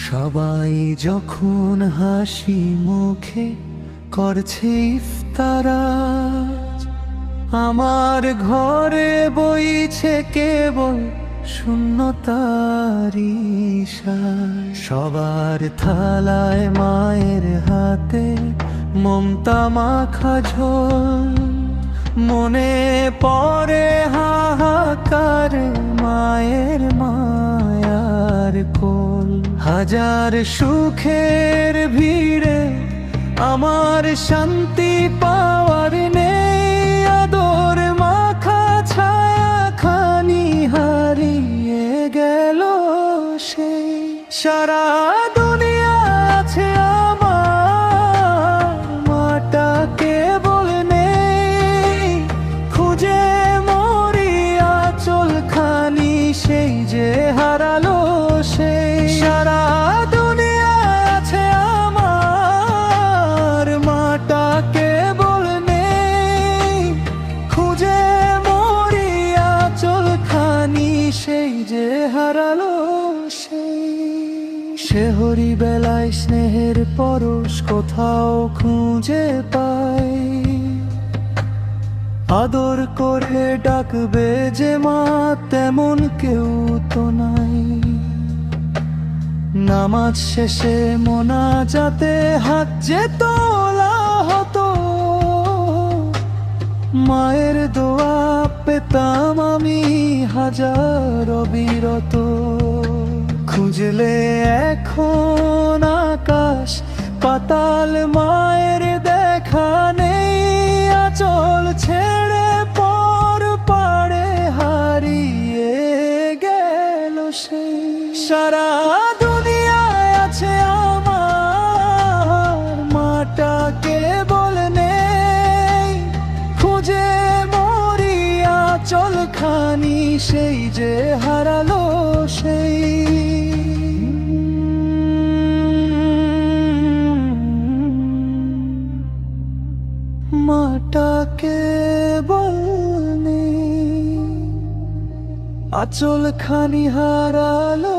সবাই যখন হাসি মুখে করছে ইফতারাজ, আমার ঘরে বইছে কেবল শূন্যতারি সাজ। সবার থালায় মায়ের হাতে মমতা মাখা ঝোল, মনে পড়ে হাহাকার মায়ের মায়ার কোল। হাজার সুখের ভিড়ে আমার শান্তি পাওয়ার নেই, আদর মাখা ছায়া খানি হারিয়ে গেল সেই। সারা দুনিয়া আছে আমার, মাটা কেবল নেই, খুঁজে মরি আঁচল খানি সেই যে হারালো সেই। সারা দুনিয়া আছে আমার, মাটা কেবল নেই, খুঁজে মরি আঁচল খানি সেই যে হারালো সেই। শেহরি বেলায় স্নেহের পরশ কোথাও খুঁজে পাই, আদর করে ডাকবে যে মা তেমন কেউ তো নাই। নামাজ শেষে মোনাজাতে হাত যে তোলা হতো, মায়ের দোয়া পেতাম আমি হাজার অবিরত। খুঁজলে এখন আকাশ পাতাল মায়ের দেখা নেই, আঁচল ছেড়ে পর পাড়ে হারিয়ে গেল সেই। সারা দুনিয়ায় আছে আমার, মাটা কেবল নেই, খুঁজে মরি আঁচল খানি সেই যে হারালো সেই। মাটা কেবল নেই, আঁচল খানি হারালো